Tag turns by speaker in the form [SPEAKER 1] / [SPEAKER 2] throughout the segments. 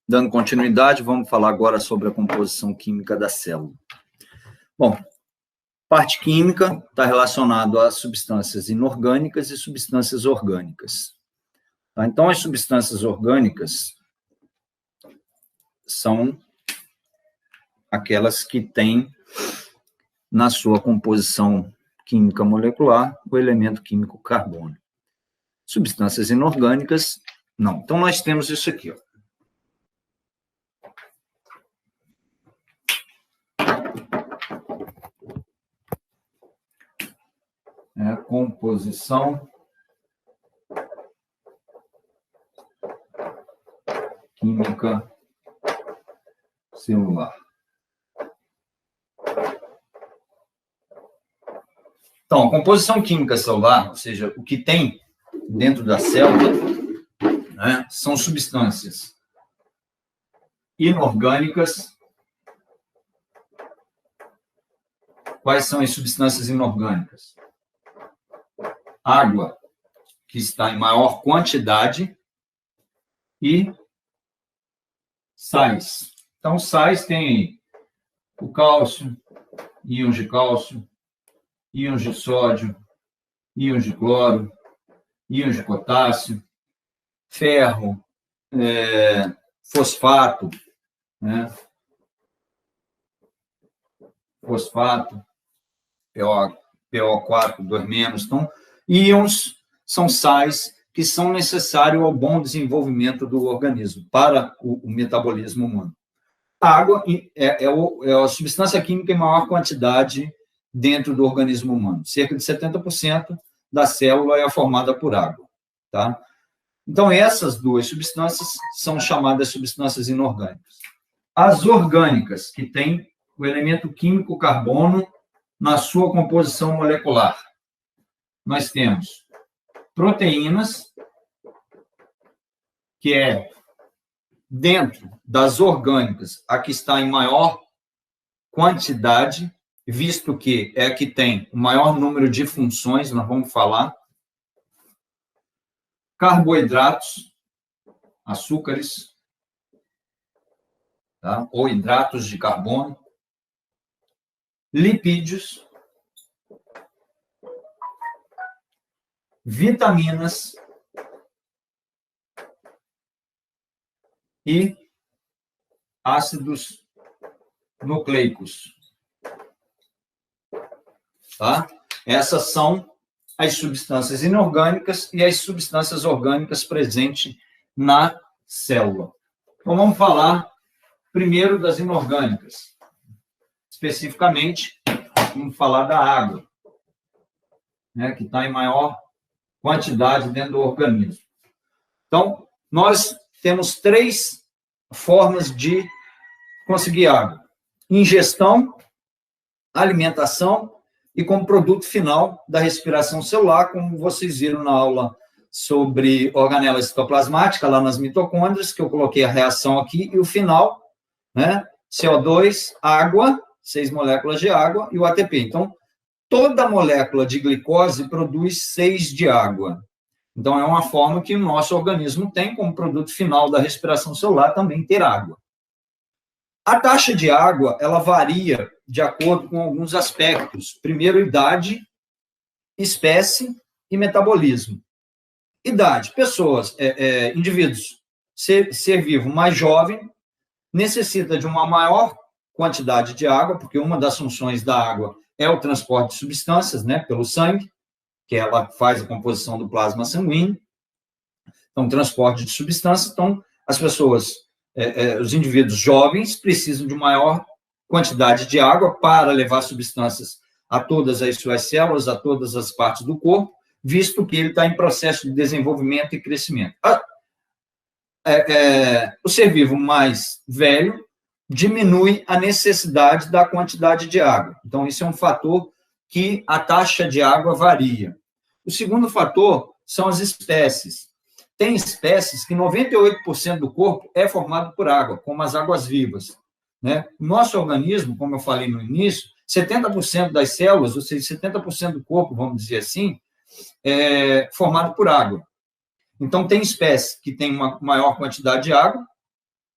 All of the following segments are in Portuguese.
[SPEAKER 1] Dando continuidade, vamos falar agora sobre a composição química da célula. Bom, parte química está relacionado a substâncias inorgânicas e substâncias orgânicas. Tá? Então, as substâncias orgânicas são aquelas que têm na sua composição química molecular o elemento químico carbono. Substâncias inorgânicas, não. Então, nós temos isso aqui, ó. É a composição química celular. Então, a composição química celular, ou seja, o que tem dentro da célula, né, são substâncias inorgânicas. Quais são as substâncias inorgânicas? Água, que está em maior quantidade, e sais. Então, sais tem o cálcio, íons de cálcio, íons de sódio, íons de cloro, íons de potássio, ferro, fosfato, né? Fosfato, PO4, 2-. Então, íons são sais que são necessários ao bom desenvolvimento do organismo, para o metabolismo humano. A água é a substância química em maior quantidade dentro do organismo humano. Cerca de 70% da célula é formada por água. Tá? Então, essas duas substâncias são chamadas substâncias inorgânicas. As orgânicas, que têm o elemento químico carbono na sua composição molecular. Nós temos proteínas, que é dentro das orgânicas a que está em maior quantidade, visto que é a que tem o maior número de funções, nós vamos falar. Carboidratos, açúcares, tá? Ou hidratos de carbono. Lipídios, vitaminas e ácidos nucleicos. Tá? Essas são as substâncias inorgânicas e as substâncias orgânicas presentes na célula. Então, vamos falar primeiro das inorgânicas. Especificamente, vamos falar da água, né, que está em maior quantidade dentro do organismo. Então, nós temos 3 formas de conseguir água: ingestão, alimentação e como produto final da respiração celular, como vocês viram na aula sobre organela citoplasmática, lá nas mitocôndrias, que eu coloquei a reação aqui, e o final, né, CO2, água, 6 moléculas de água, e o ATP. Então, toda molécula de glicose produz 6 de água. Então, é uma forma que o nosso organismo tem como produto final da respiração celular também ter água. A taxa de água, ela varia de acordo com alguns aspectos. Primeiro, idade, espécie e metabolismo. Idade, pessoas, indivíduos, ser vivo mais jovem, necessita de uma maior quantidade de água, porque uma das funções da água é o transporte de substâncias, né, pelo sangue, que ela faz a composição do plasma sanguíneo. Então, transporte de substâncias. Então, as pessoas, os indivíduos jovens precisam de maior quantidade de água para levar substâncias a todas as suas células, a todas as partes do corpo, visto que ele está em processo de desenvolvimento e crescimento. O ser vivo mais velho diminui a necessidade da quantidade de água. Então, isso é um fator que a taxa de água varia. O segundo fator são as espécies. Tem espécies que 98% do corpo é formado por água, como as águas-vivas, né? Nosso organismo, como eu falei no início, 70% das células, ou seja, 70% do corpo, vamos dizer assim, formado por água. Então, tem espécies que têm uma maior quantidade de água,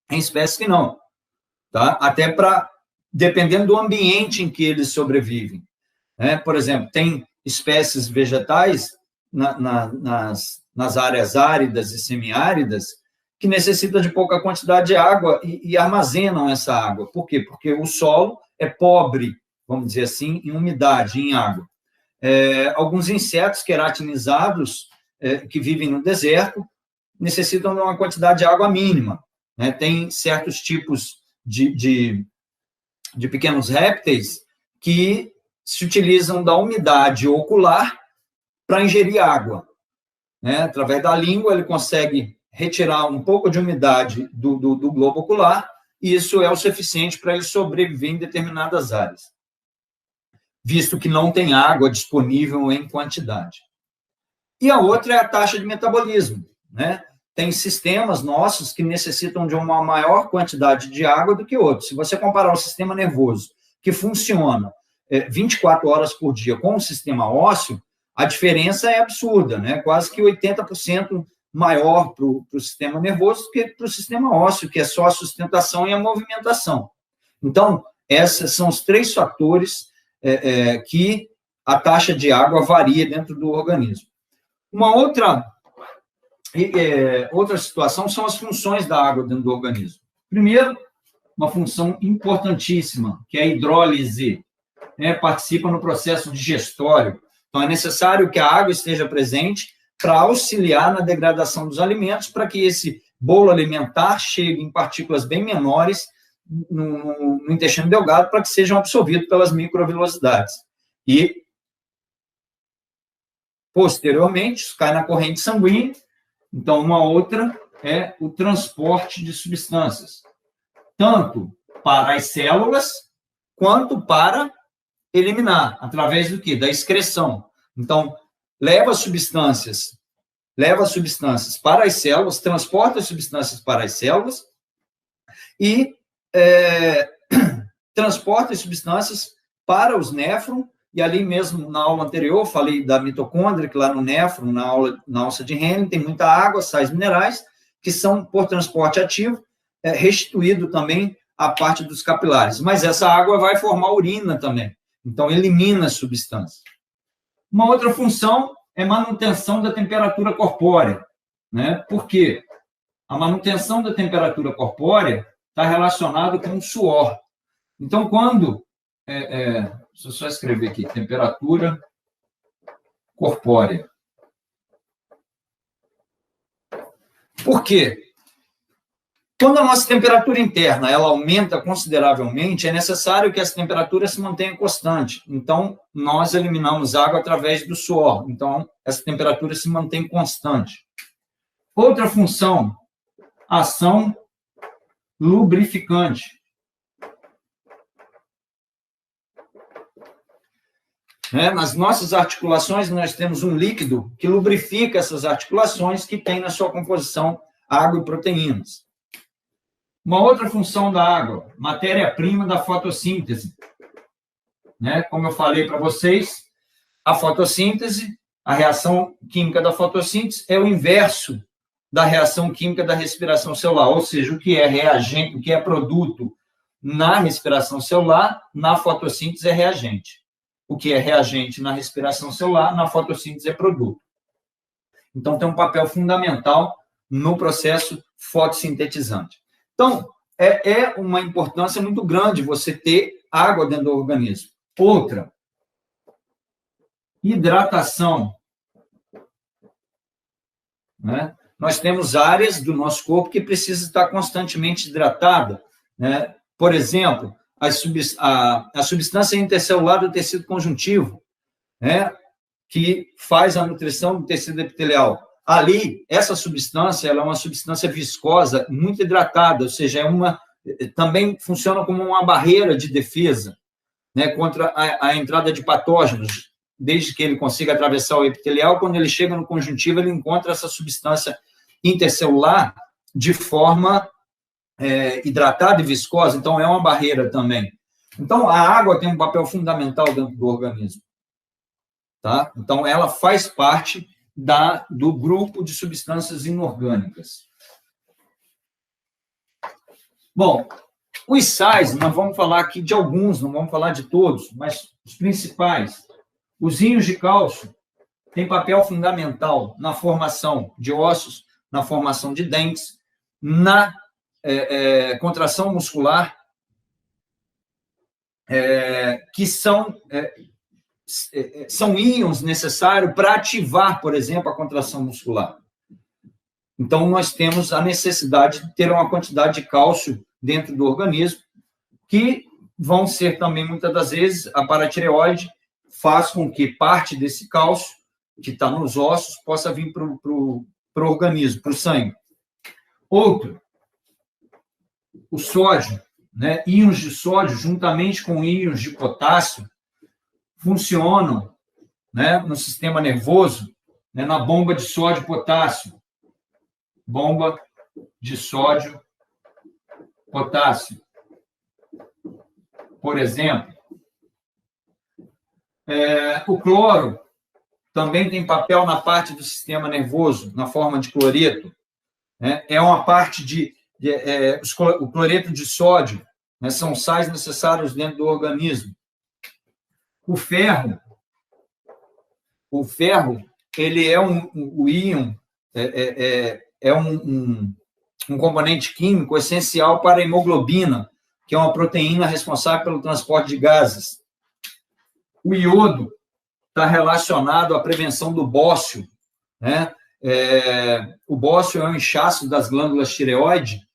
[SPEAKER 1] tem espécies que não. Tá? Até dependendo do ambiente em que eles sobrevivem. Por exemplo, tem espécies vegetais nas áreas áridas e semiáridas que necessitam de pouca quantidade de água e armazenam essa água. Por quê? Porque o solo é pobre, vamos dizer assim, em umidade, em água. Alguns insetos queratinizados que vivem no deserto necessitam de uma quantidade de água mínima. Tem certos tipos de pequenos répteis que se utilizam da umidade ocular para ingerir água. Através da língua, ele consegue retirar um pouco de umidade do globo ocular, e isso é o suficiente para ele sobreviver em determinadas áreas, visto que não tem água disponível em quantidade. E a outra é a taxa de metabolismo. Tem sistemas nossos que necessitam de uma maior quantidade de água do que outros. Se você comparar o sistema nervoso, que funciona 24 horas por dia, com o sistema ósseo, a diferença é absurda, quase que 80% maior para o sistema nervoso do que para o sistema ósseo, que é só a sustentação e a movimentação. Então, esses são os 3 fatores que a taxa de água varia dentro do organismo. Uma outra situação são as funções da água dentro do organismo. Primeiro, uma função importantíssima, que é a hidrólise, participa no processo digestório. Então, é necessário que a água esteja presente para auxiliar na degradação dos alimentos, para que esse bolo alimentar chegue em partículas bem menores no intestino delgado, para que sejam absorvidos pelas microvilosidades. E, posteriormente, isso cai na corrente sanguínea. Então, uma outra é o transporte de substâncias, tanto para as células, quanto para eliminar, através do quê? Da excreção. Então, leva substâncias para as células, transporta as substâncias para as células e transporta as substâncias para os néfrons. E ali mesmo, na aula anterior, falei da mitocôndria, que lá no néfron, na alça de Henle, tem muita água, sais minerais, que são, por transporte ativo, restituído também a parte dos capilares. Mas essa água vai formar urina também. Então, elimina as substâncias. Uma outra função é manutenção da temperatura corpórea. Por quê? A manutenção da temperatura corpórea está relacionada com o suor. Então, quando... deixa eu só escrever aqui, temperatura corpórea. Por quê? Quando a nossa temperatura interna ela aumenta consideravelmente, é necessário que essa temperatura se mantenha constante. Então, nós eliminamos água através do suor. Então, essa temperatura se mantém constante. Outra função, ação lubrificante. Nas nossas articulações, nós temos um líquido que lubrifica essas articulações, que tem na sua composição água e proteínas. Uma outra função da água, matéria-prima da fotossíntese. Como eu falei para vocês, a fotossíntese, a reação química da fotossíntese, é o inverso da reação química da respiração celular, ou seja, o que é reagente, o que é produto na respiração celular, na fotossíntese é reagente. O que é reagente na respiração celular, na fotossíntese é produto. Então, tem um papel fundamental no processo fotossintetizante. Então, é uma importância muito grande você ter água dentro do organismo. Outra, hidratação. Nós temos áreas do nosso corpo que precisam estar constantemente hidratada. Por exemplo, a substância intercelular do tecido conjuntivo, que faz a nutrição do tecido epitelial. Ali, essa substância ela é uma substância viscosa, muito hidratada, ou seja, também funciona como uma barreira de defesa contra a entrada de patógenos, desde que ele consiga atravessar o epitelial. Quando ele chega no conjuntivo, ele encontra essa substância intercelular de forma hidratada e viscosa, então é uma barreira também. Então, a água tem um papel fundamental dentro do organismo. tá? Então, ela faz parte do grupo de substâncias inorgânicas. Bom, os sais, nós vamos falar aqui de alguns, não vamos falar de todos, mas os principais. Os íons de cálcio têm papel fundamental na formação de ossos, na formação de dentes, na contração muscular, que são íons necessários para ativar, por exemplo, a contração muscular. Então, nós temos a necessidade de ter uma quantidade de cálcio dentro do organismo, que vão ser também, muitas das vezes, a paratireoide faz com que parte desse cálcio, que está nos ossos, possa vir para o organismo, para o sangue. Outro, o sódio, né? Íons de sódio, juntamente com íons de potássio, funcionam, né, no sistema nervoso, né, na bomba de sódio e potássio. Bomba de sódio potássio. Por exemplo, o cloro também tem papel na parte do sistema nervoso, na forma de cloreto. Né? É uma parte o cloreto de sódio, né, são sais necessários dentro do organismo. O ferro, ele é o íon, um componente químico essencial para a hemoglobina, que é uma proteína responsável pelo transporte de gases. O iodo está relacionado à prevenção do bócio, né? O bócio é um inchaço das glândulas tireoide.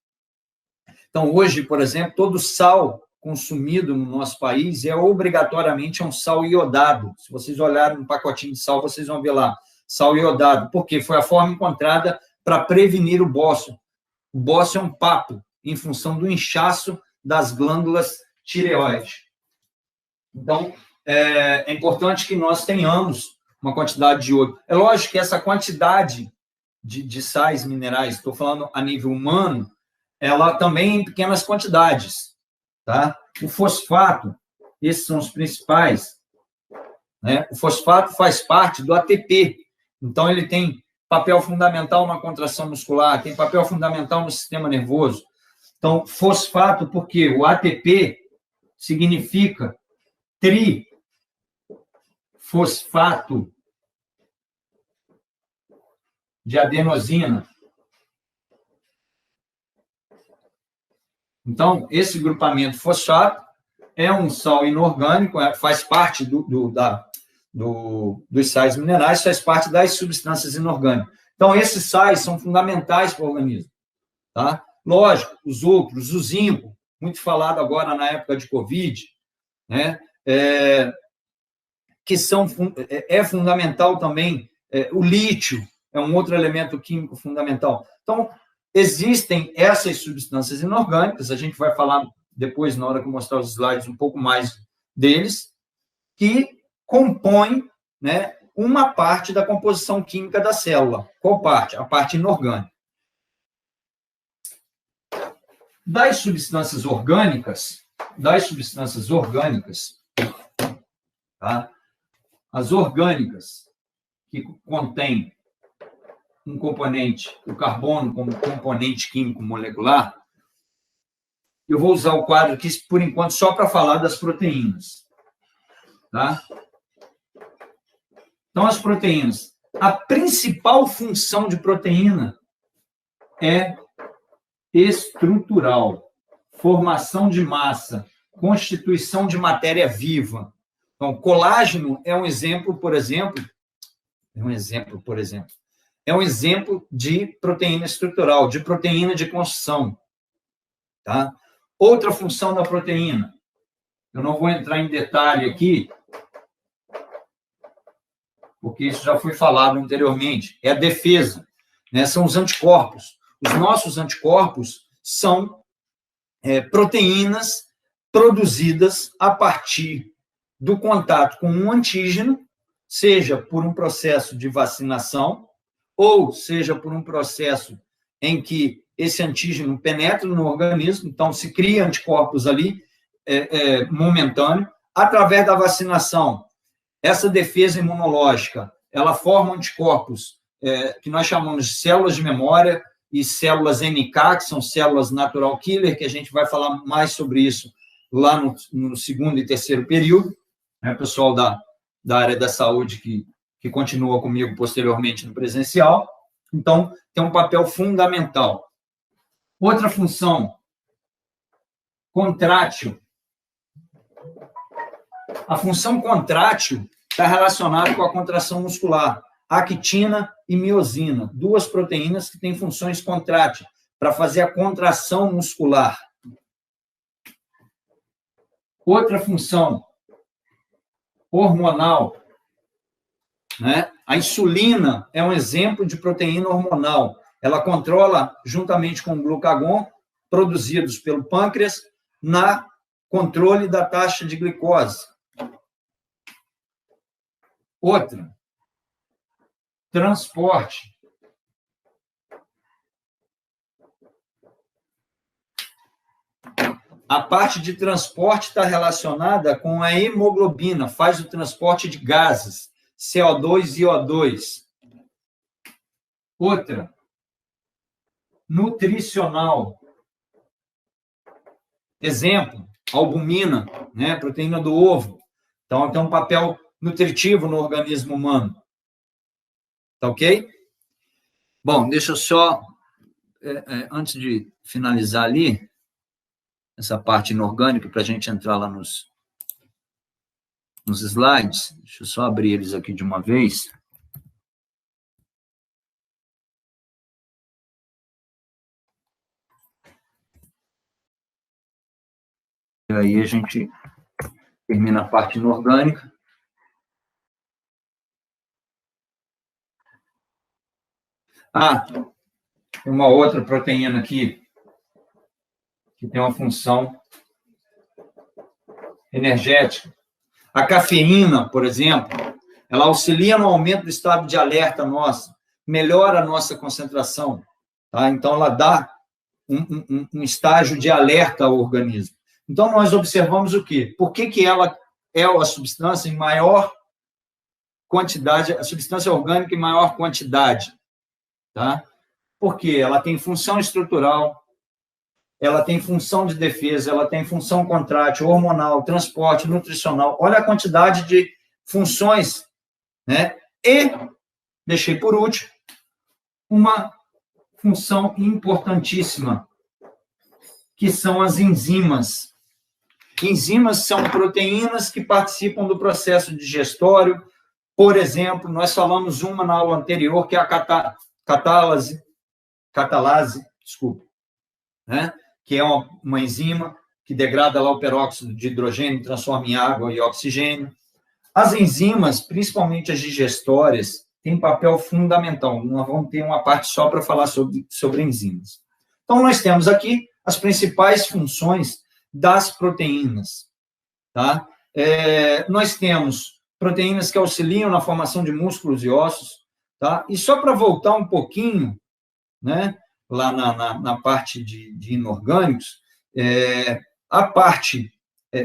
[SPEAKER 1] Então, hoje, por exemplo, todo sal consumido no nosso país é obrigatoriamente um sal iodado. Se vocês olharem um pacotinho de sal, vocês vão ver lá, sal iodado. Por quê? Foi a forma encontrada para prevenir o bócio. O bócio é um papo, em função do inchaço das glândulas tireoide. Então, é importante que nós tenhamos uma quantidade de iodo. É lógico que essa quantidade de sais minerais, estou falando a nível humano, ela também em pequenas quantidades. Tá? O fosfato, esses são os principais. Né? O fosfato faz parte do ATP. Então, ele tem papel fundamental na contração muscular, tem papel fundamental no sistema nervoso. Então, fosfato, porque o ATP significa trifosfato de adenosina. Então, esse grupamento fosfato é um sal inorgânico, faz parte dos sais minerais, faz parte das substâncias inorgânicas. Então, esses sais são fundamentais para o organismo. Tá? Lógico, os outros, o zinco, muito falado agora na época de Covid, né? Que é fundamental também. O lítio é um outro elemento químico fundamental. Então, existem essas substâncias inorgânicas, a gente vai falar depois, na hora que eu mostrar os slides, um pouco mais deles, que compõem, né, uma parte da composição química da célula. Qual parte? A parte inorgânica. Das substâncias orgânicas, tá? As orgânicas, que contêm um componente, o carbono como componente químico molecular, eu vou usar o quadro aqui, por enquanto, só para falar das proteínas. Tá? Então, as proteínas. A principal função de proteína é estrutural, formação de massa, constituição de matéria viva. Então, colágeno é um exemplo, por exemplo, é um exemplo de proteína estrutural, de proteína de construção. Tá? Outra função da proteína, eu não vou entrar em detalhe aqui, porque isso já foi falado anteriormente, é a defesa, né? São os anticorpos. Os nossos anticorpos são proteínas produzidas a partir do contato com um antígeno, seja por um processo de vacinação, ou seja por um processo em que esse antígeno penetra no organismo, então se cria anticorpos ali, momentâneo, através da vacinação. essa defesa imunológica, ela forma anticorpos que nós chamamos de células de memória e células NK, que são células natural killer, que a gente vai falar mais sobre isso lá no segundo e terceiro período, né, pessoal da área da saúde que continua comigo posteriormente no presencial. Então, tem um papel fundamental. Outra função, contrátil. A função contrátil está relacionada com a contração muscular. Actina e miosina, duas proteínas que têm funções contráteis, para fazer a contração muscular. Outra função, hormonal, né? A insulina é um exemplo de proteína hormonal. Ela controla, juntamente com o glucagon, produzidos pelo pâncreas, na controle da taxa de glicose. Outra, transporte. A parte de transporte está relacionada com a hemoglobina, faz o transporte de gases, CO2 e O2. Outra, nutricional. Exemplo, albumina, né, proteína do ovo. Então, tem um papel nutritivo no organismo humano. Tá ok? Bom, deixa eu só, antes de finalizar ali, essa parte inorgânica, para a gente entrar lá nos slides, deixa eu só abrir eles aqui de uma vez. E aí a gente termina a parte inorgânica. Tem uma outra proteína aqui que tem uma função energética. A cafeína, por exemplo, ela auxilia no aumento do estado de alerta nosso, melhora a nossa concentração, tá? Então, ela dá um estágio de alerta ao organismo. Então, nós observamos o quê? Por que ela é a substância em maior quantidade, a substância orgânica em maior quantidade, tá? Porque ela tem função estrutural, ela tem função de defesa, ela tem função contrátil, hormonal, transporte, nutricional. Olha a quantidade de funções, né? E, deixei por último, uma função importantíssima, que são as enzimas. Enzimas são proteínas que participam do processo digestório. Por exemplo, nós falamos uma na aula anterior, que é a catalase, né? Que é uma enzima que degrada lá o peróxido de hidrogênio, transforma em água e oxigênio. As enzimas, principalmente as digestórias, têm papel fundamental. Nós vamos ter uma parte só para falar sobre enzimas. Então, nós temos aqui as principais funções das proteínas. Tá? Nós temos proteínas que auxiliam na formação de músculos e ossos. Tá? E só para voltar um pouquinho, né, lá na parte de inorgânicos,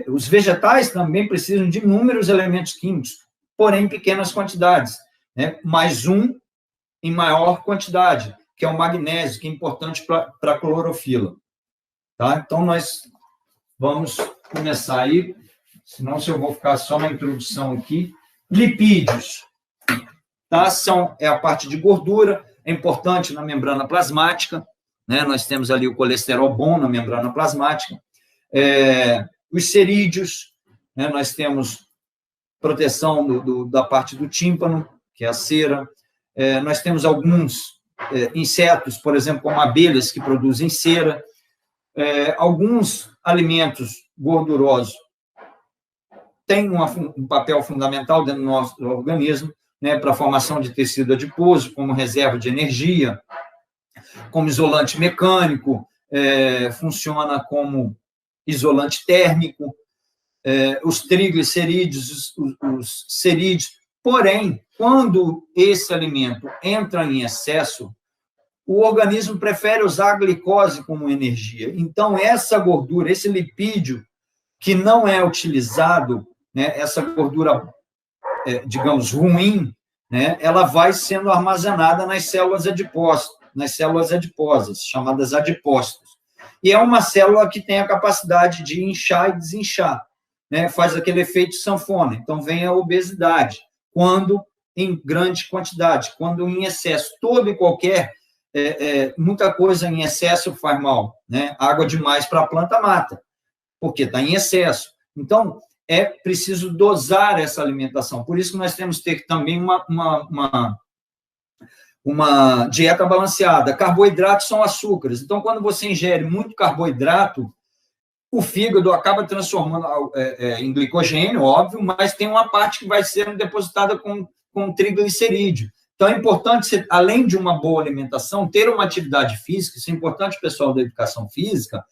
[SPEAKER 1] os vegetais também precisam de inúmeros elementos químicos, porém em pequenas quantidades, né? Mais um em maior quantidade, que é o magnésio, que é importante para a clorofila. Tá? Então, nós vamos começar aí, senão se eu vou ficar só na introdução aqui. Lipídios, tá? É a parte de gordura, é importante na membrana plasmática, né? Nós temos ali o colesterol bom na membrana plasmática. Os cerídeos, né? Nós temos proteção da parte do tímpano, que é a cera. Nós temos alguns insetos, por exemplo, como abelhas, que produzem cera. Alguns alimentos gordurosos têm um papel fundamental dentro do nosso organismo, né, para a formação de tecido adiposo, como reserva de energia, como isolante mecânico, funciona como isolante térmico, os triglicerídeos, os cerídeos. Porém, quando esse alimento entra em excesso, o organismo prefere usar a glicose como energia. Então, essa gordura, esse lipídio que não é utilizado, né, essa gordura digamos, ruim, né, ela vai sendo armazenada nas células adiposas, chamadas adipócitos. E é uma célula que tem a capacidade de inchar e desinchar, né, faz aquele efeito sanfona. Então, vem a obesidade, quando em grande quantidade, quando em excesso. Todo e qualquer, muita coisa em excesso faz mal, né? Água demais para a planta mata, porque está em excesso. Então, é preciso dosar essa alimentação. Por isso que nós temos que ter também uma dieta balanceada. Carboidratos são açúcares. Então, quando você ingere muito carboidrato, o fígado acaba transformando em glicogênio, óbvio, mas tem uma parte que vai ser depositada com triglicerídeo. Então, é importante, além de uma boa alimentação, ter uma atividade física. Isso é importante, pessoal da educação física,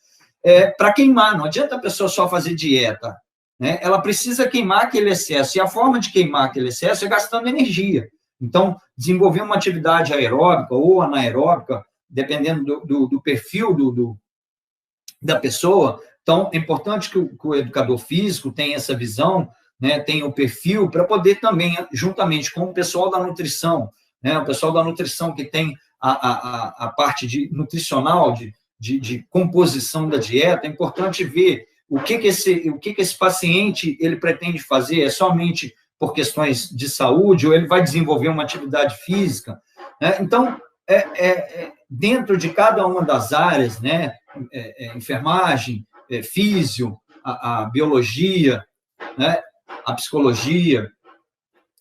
[SPEAKER 1] para queimar. Não adianta a pessoa só fazer dieta, né? Ela precisa queimar aquele excesso. E a forma de queimar aquele excesso é gastando energia. Então, desenvolver uma atividade aeróbica ou anaeróbica, dependendo do perfil da pessoa. Então, é importante que o educador físico tenha essa visão, né, tenha o perfil, para poder também, juntamente com o pessoal da nutrição, né, o pessoal da nutrição que tem a parte nutricional, de composição da dieta, é importante ver o que esse paciente ele pretende fazer. É somente por questões de saúde, ou ele vai desenvolver uma atividade física, né? Então, dentro de cada uma das áreas, né, enfermagem, físio, a biologia, né, a psicologia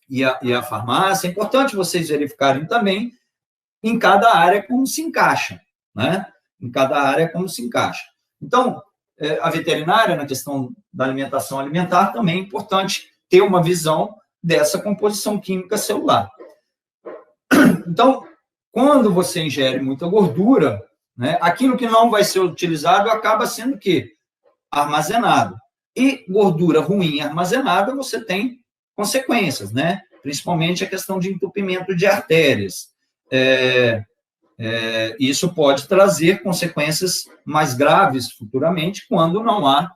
[SPEAKER 1] e a farmácia, é importante vocês verificarem também em cada área como se encaixa, né? Em cada área como se encaixa. Então, a veterinária, na questão da alimentação alimentar, também é importante ter uma visão dessa composição química celular. Então, quando você ingere muita gordura, né, aquilo que não vai ser utilizado acaba sendo o quê? Armazenado. E gordura ruim armazenada, você tem consequências, né? Principalmente a questão de entupimento de artérias. Isso pode trazer consequências mais graves futuramente, quando não há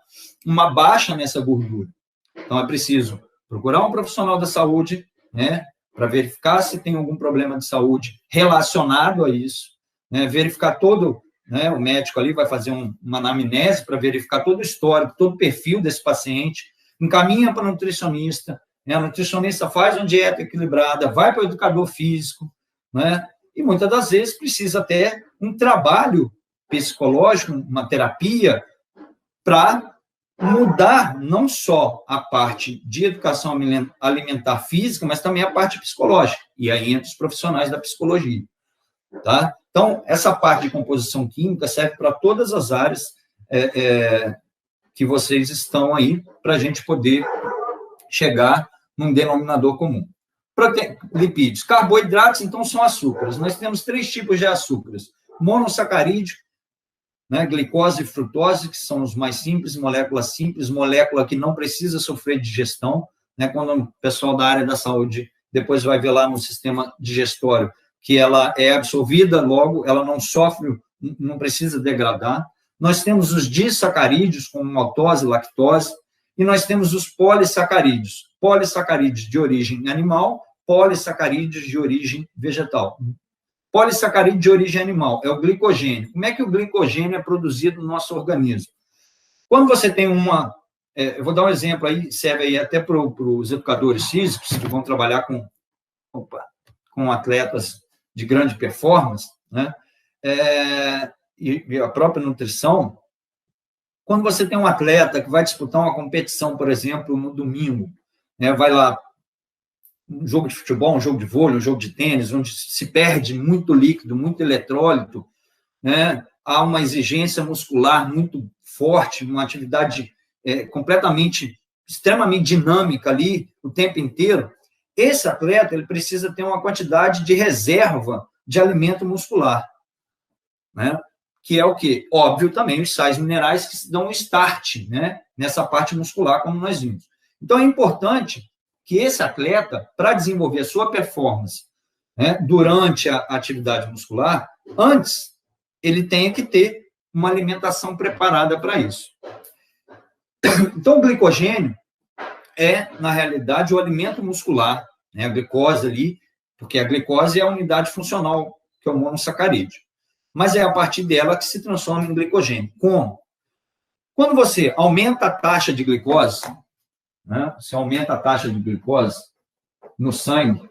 [SPEAKER 1] uma baixa nessa gordura. Então, é preciso procurar um profissional da saúde, né, para verificar se tem algum problema de saúde relacionado a isso, né, verificar todo, né, o médico ali vai fazer uma anamnese para verificar todo o histórico, todo o perfil desse paciente, encaminha para o nutricionista, né, a nutricionista faz uma dieta equilibrada, vai para o educador físico, né, e muitas das vezes precisa até um trabalho psicológico, uma terapia, para mudar não só a parte de educação alimentar física, mas também a parte psicológica, e aí entra os profissionais da psicologia, tá? Então, essa parte de composição química serve para todas as áreas que vocês estão aí, para a gente poder chegar num denominador comum. Lipídios. Carboidratos, então, são açúcares. Nós temos 3 tipos de açúcares. Monossacarídeo, né, glicose e frutose, que são os mais simples, molécula que não precisa sofrer digestão, né, quando o pessoal da área da saúde depois vai ver lá no sistema digestório, que ela é absorvida, logo, ela não sofre, não precisa degradar. Nós temos os disacarídeos, como maltose, lactose, e nós temos os polissacarídeos de origem animal, polissacarídeos de origem vegetal. Polissacarídeo de origem animal é o glicogênio. Como é que o glicogênio é produzido no nosso organismo? Quando você tem eu vou dar um exemplo aí, serve aí até para os educadores físicos que vão trabalhar com atletas de grande performance, né? E a própria nutrição. Quando você tem um atleta que vai disputar uma competição, por exemplo, no domingo, né, vai lá, um jogo de futebol, um jogo de vôlei, um jogo de tênis, onde se perde muito líquido, muito eletrólito, né, há uma exigência muscular muito forte, uma atividade extremamente dinâmica ali o tempo inteiro. Esse atleta ele precisa ter uma quantidade de reserva de alimento muscular, né? Que é o quê? Óbvio, também os sais minerais que dão um start, né, nessa parte muscular, como nós vimos. Então, é importante que esse atleta, para desenvolver a sua performance, né, durante a atividade muscular, antes, ele tenha que ter uma alimentação preparada para isso. Então, o glicogênio é, na realidade, o alimento muscular, né? A glicose ali, porque a glicose é a unidade funcional, que é o monossacarídeo. Mas é a partir dela que se transforma em glicogênio. Como? Quando você aumenta a taxa de glicose, né? Você aumenta a taxa de glicose no sangue,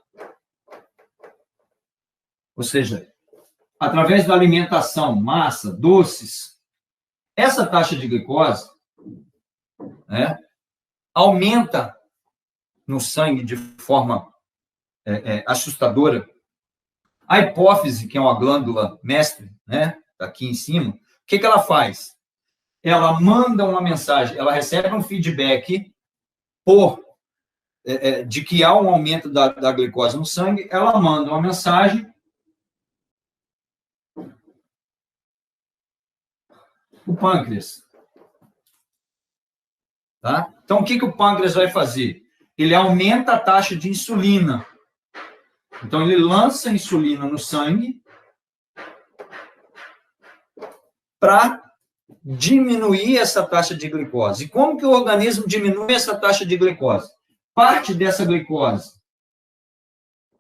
[SPEAKER 1] ou seja, através da alimentação, massa, doces, essa taxa de glicose, né, aumenta no sangue de forma assustadora. A hipófise, que é uma glândula mestre, né, aqui em cima, o que ela faz? Ela manda uma mensagem, ela recebe um feedback de que há um aumento da glicose no sangue, ela manda uma mensagem o pâncreas. Tá? Então, o que o pâncreas vai fazer? Ele aumenta a taxa de insulina. Então, ele lança insulina no sangue para diminuir essa taxa de glicose. E como que o organismo diminui essa taxa de glicose? Parte dessa glicose,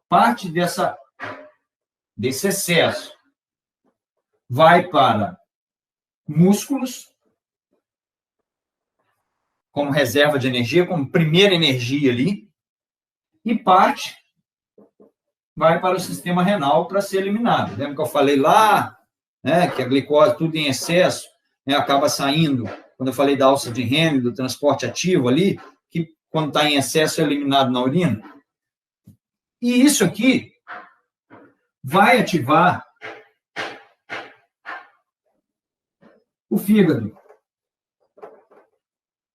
[SPEAKER 1] parte desse excesso, vai para músculos, como reserva de energia, como primeira energia ali, e parte vai para o sistema renal para ser eliminado. Lembra que eu falei lá, né, que a glicose, tudo em excesso, né, acaba saindo, quando eu falei da alça de Henle, do transporte ativo ali, que quando está em excesso é eliminado na urina. E isso aqui vai ativar o fígado.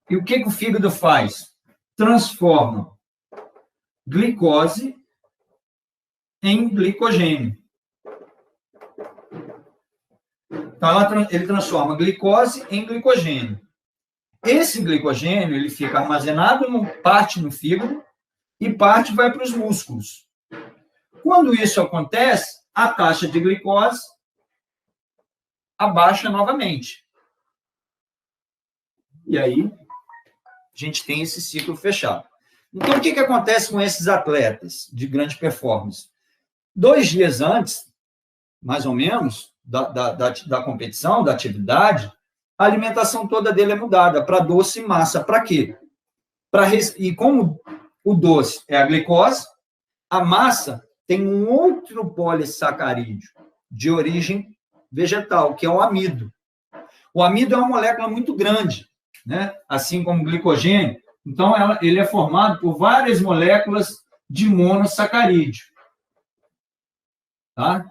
[SPEAKER 1] E o que o fígado faz? Transforma glicose em glicogênio. Então, ele transforma glicose em glicogênio. Esse glicogênio ele fica armazenado, parte no fígado e parte vai para os músculos. Quando isso acontece, a taxa de glicose abaixa novamente. E aí, a gente tem esse ciclo fechado. Então, o que acontece com esses atletas de grande performance? 2 dias antes, mais ou menos, da competição, da atividade, a alimentação toda dele é mudada para doce e massa. Para quê? E como o doce é a glicose, a massa tem um outro polissacarídeo de origem vegetal, que é o amido. O amido é uma molécula muito grande, né? Assim como o glicogênio. Então, ele é formado por várias moléculas de monossacarídeo. Tá?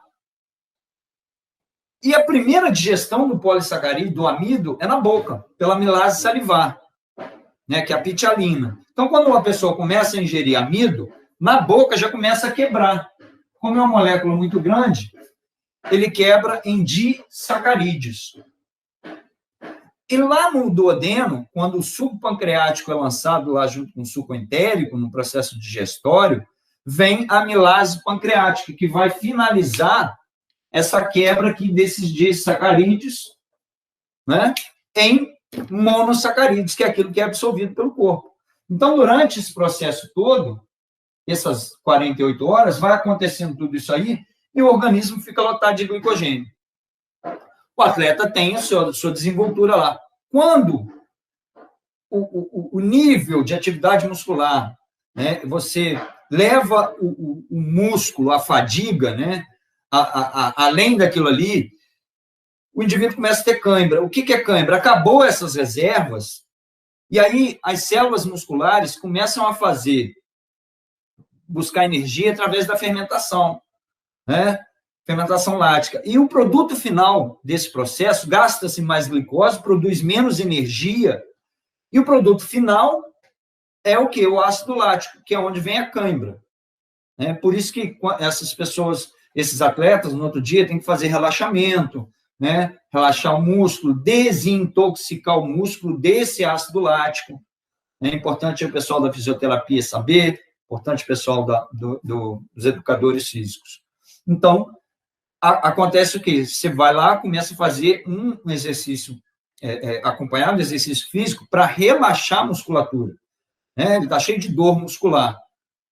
[SPEAKER 1] E a primeira digestão do polissacarídeo, do amido, é na boca, pela amilase salivar, né, que é a pitialina. Então, quando uma pessoa começa a ingerir amido, na boca já começa a quebrar. Como é uma molécula muito grande, ele quebra em disacarídeos. E lá no duodeno, quando o suco pancreático é lançado lá junto com o suco entérico, no processo digestório, vem a amilase pancreática, que vai finalizar essa quebra aqui desses disacarídeos, né, em monossacarídeos, que é aquilo que é absorvido pelo corpo. Então, durante esse processo todo, essas 48 horas, vai acontecendo tudo isso aí, e o organismo fica lotado de glicogênio. O atleta tem a sua desenvoltura lá. Quando o nível de atividade muscular, né, você leva o músculo, a fadiga, né, além daquilo ali, o indivíduo começa a ter cãibra. O que é cãibra? Acabou essas reservas, e aí as células musculares começam a buscar energia através da fermentação, né? Fermentação lática. E o produto final desse processo, gasta-se mais glicose, produz menos energia, e o produto final é o quê? O ácido lático, que é onde vem a cãibra. Né? Por isso que essas pessoas, esses atletas, no outro dia, têm que fazer relaxamento, né? Relaxar o músculo, desintoxicar o músculo desse ácido lático. É importante o pessoal da fisioterapia saber, importante o pessoal dos educadores físicos. Então, acontece o quê? Você vai lá, começa a fazer um exercício, acompanhado de exercício físico, para relaxar a musculatura. né? Ele está cheio de dor muscular.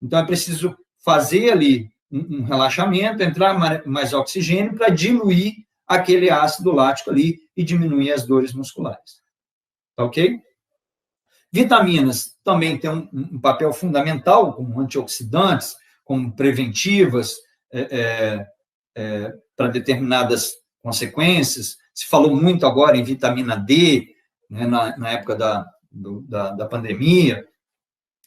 [SPEAKER 1] Então, é preciso fazer ali um relaxamento, entrar mais oxigênio para diluir aquele ácido lático ali e diminuir as dores musculares. Tá ok? Vitaminas também têm um papel fundamental como antioxidantes, como preventivas para determinadas consequências. Se falou muito agora em vitamina D, né, na época da pandemia.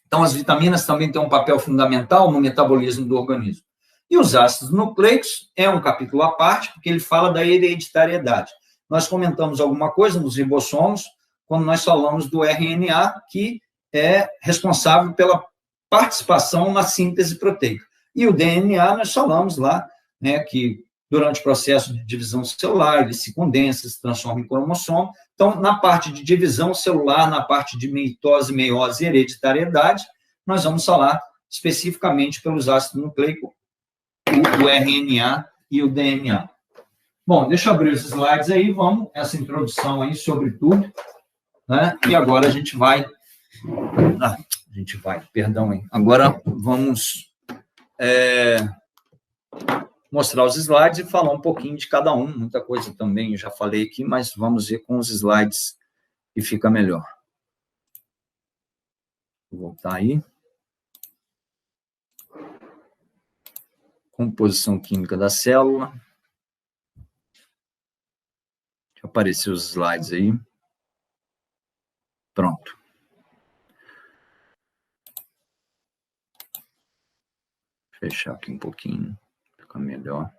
[SPEAKER 1] Então, as vitaminas também têm um papel fundamental no metabolismo do organismo. E os ácidos nucleicos é um capítulo à parte, porque ele fala da hereditariedade. Nós comentamos alguma coisa nos ribossomos, quando nós falamos do RNA, que é responsável pela participação na síntese proteica. E o DNA, nós falamos lá, né, que durante o processo de divisão celular, ele se condensa, se transforma em cromossomo. Então, na parte de divisão celular, na parte de mitose, meiose e hereditariedade, nós vamos falar especificamente pelos ácidos nucleicos, o RNA e o DNA. Bom, deixa eu abrir os slides aí, vamos, essa introdução aí sobre tudo, né? E agora a gente vai, perdão aí, agora vamos mostrar os slides e falar um pouquinho de cada um, muita coisa também eu já falei aqui, mas vamos ver com os slides que fica melhor. Vou voltar aí. Composição química da célula. Deixa aparecer os slides aí. Pronto. Fechar aqui um pouquinho, fica melhor.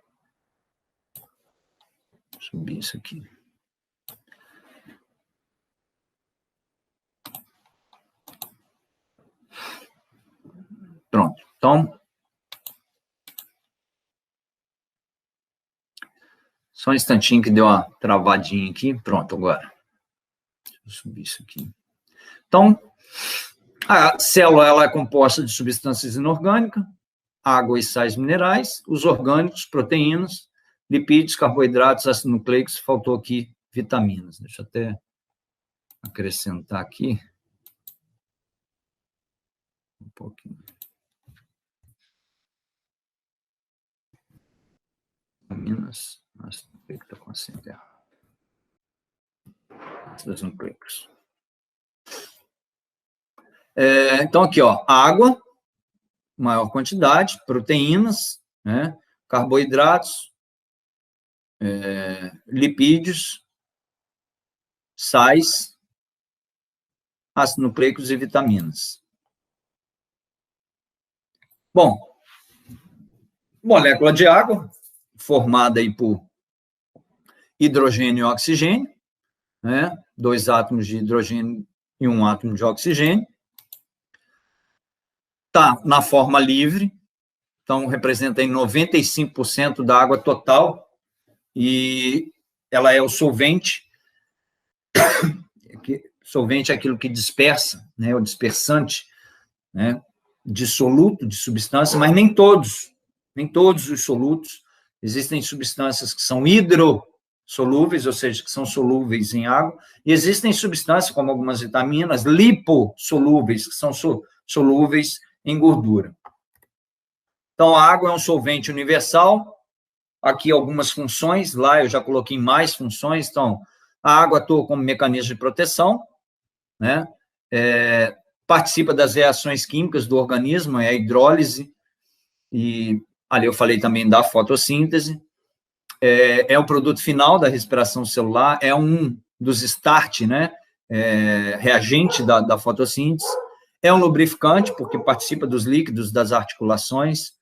[SPEAKER 1] Subir isso aqui. Pronto. Então, só um instantinho que deu uma travadinha aqui. Pronto, agora. Deixa eu subir isso aqui. Então, a célula ela é composta de substâncias inorgânicas, água e sais minerais, os orgânicos, proteínas, lipídios, carboidratos, ácidos nucleicos, faltou aqui vitaminas. Deixa eu até acrescentar aqui um pouquinho. Vitaminas, ácido nucleico está com acento errado. Ácidos nucleicos. Então, aqui, ó, água, maior quantidade, proteínas, né, carboidratos, lipídios, sais, ácidos nucleicos e vitaminas. Bom, molécula de água, formada aí por hidrogênio e oxigênio, né, 2 átomos de hidrogênio e 1 átomo de oxigênio. Está na forma livre, então representa aí 95% da água total, e ela é o solvente. Solvente é aquilo que dispersa, né, o dispersante, né, dissoluto de substância, mas nem todos os solutos. Existem substâncias que são hidrossolúveis, ou seja, que são solúveis em água, e existem substâncias, como algumas vitaminas, lipossolúveis, que são solúveis em gordura. Então, a água é um solvente universal. Aqui algumas funções, lá eu já coloquei mais funções. Então, a água atua como mecanismo de proteção, né? Participa das reações químicas do organismo, é a hidrólise, e ali eu falei também da fotossíntese. É o produto final da respiração celular, é um dos start, né? Reagente da fotossíntese. É um lubrificante, porque participa dos líquidos das articulações.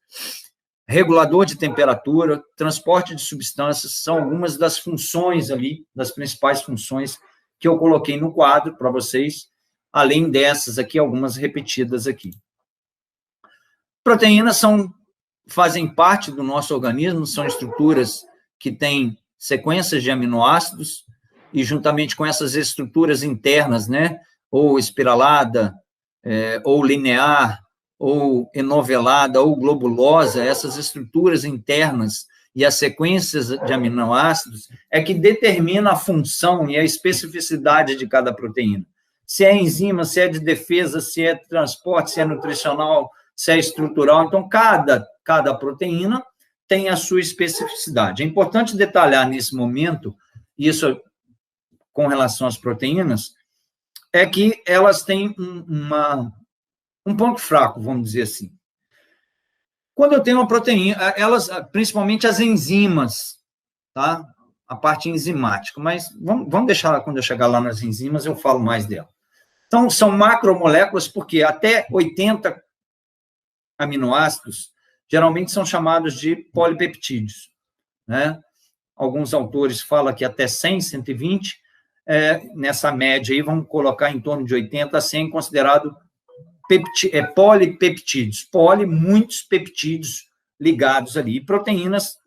[SPEAKER 1] Regulador de temperatura, transporte de substâncias, são algumas das funções ali, das principais funções que eu coloquei no quadro para vocês, além dessas aqui, algumas repetidas aqui. Proteínas fazem parte do nosso organismo, são estruturas que têm sequências de aminoácidos, e juntamente com essas estruturas internas, né, ou espiralada, ou linear, ou enovelada, ou globulosa, essas estruturas internas e as sequências de aminoácidos é que determina a função e a especificidade de cada proteína. se é enzima, se é de defesa, se é transporte, se é nutricional, se é estrutural. Então, cada proteína tem a sua especificidade. É importante detalhar nesse momento, isso com relação às proteínas, é que elas têm um ponto fraco, vamos dizer assim. Quando eu tenho uma proteína, elas, principalmente as enzimas, tá? A parte enzimática, mas vamos deixar, quando eu chegar lá nas enzimas, eu falo mais dela. Então, são macromoléculas, porque até 80 aminoácidos geralmente são chamados de polipeptídeos, né? Alguns autores falam que até 100, 120, nessa média aí, vamos colocar em torno de 80 a 100, considerado polipeptídeos. Muitos peptídeos ligados ali. E proteínas,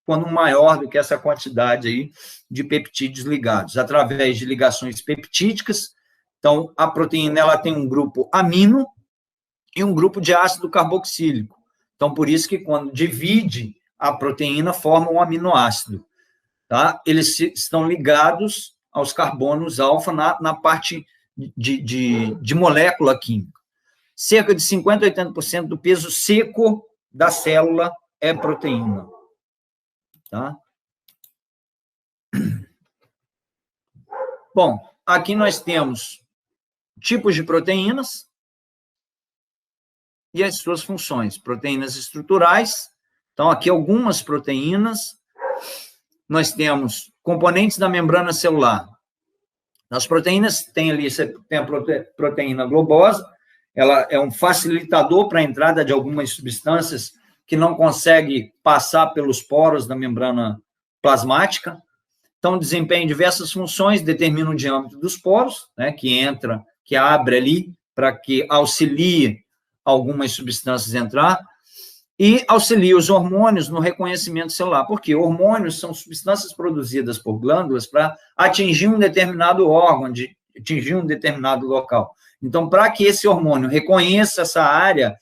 [SPEAKER 1] quando maior do que essa quantidade aí de peptídeos ligados, através de ligações peptídicas. Então, a proteína ela tem um grupo amino e um grupo de ácido carboxílico. Então, por isso que quando divide a proteína, forma um aminoácido. Tá? Eles estão ligados aos carbonos alfa na parte de molécula química. Cerca de 50% a 80% do peso seco da célula é proteína. Tá? Bom, aqui nós temos tipos de proteínas e as suas funções. Proteínas estruturais. Então, aqui algumas proteínas. Nós temos componentes da membrana celular. As proteínas têm ali, você tem a proteína globosa, ela é um facilitador para a entrada de algumas substâncias que não conseguem passar pelos poros da membrana plasmática. Então, desempenha diversas funções, determina o diâmetro dos poros, né, que abre ali para que auxilie algumas substâncias a entrar, e auxilia os hormônios no reconhecimento celular, porque hormônios são substâncias produzidas por glândulas para atingir um determinado órgão, atingir um determinado local. Então, para que esse hormônio reconheça essa área,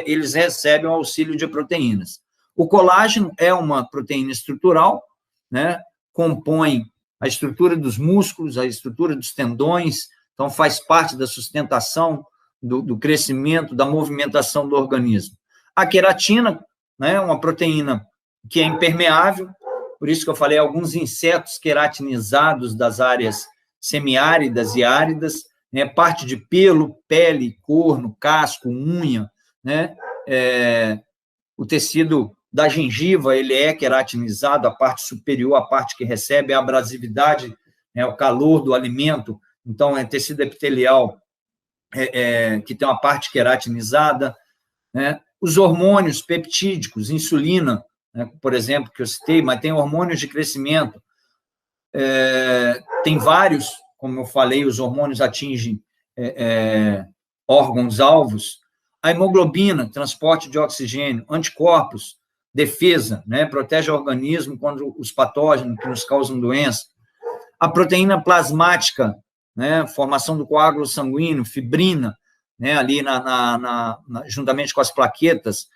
[SPEAKER 1] eles recebem o auxílio de proteínas. O colágeno é uma proteína estrutural, né? Compõe a estrutura dos músculos, a estrutura dos tendões, então faz parte da sustentação, do crescimento, da movimentação do organismo. A queratina, né, uma proteína que é impermeável, por isso que eu falei, alguns insetos queratinizados das áreas semiáridas e áridas, né, parte de pelo, pele, corno, casco, unha, né, o tecido da gengiva, ele é queratinizado, a parte superior, a parte que recebe a abrasividade, né, o calor do alimento, então é tecido epitelial que tem uma parte queratinizada, né, os hormônios peptídicos, insulina, né, por exemplo, que eu citei, mas tem hormônios de crescimento, tem vários, como eu falei, os hormônios atingem órgãos-alvos, a hemoglobina, transporte de oxigênio, anticorpos, defesa, né, protege o organismo contra os patógenos que nos causam doença, a proteína plasmática, né, formação do coágulo sanguíneo, fibrina, né, ali juntamente com as plaquetas,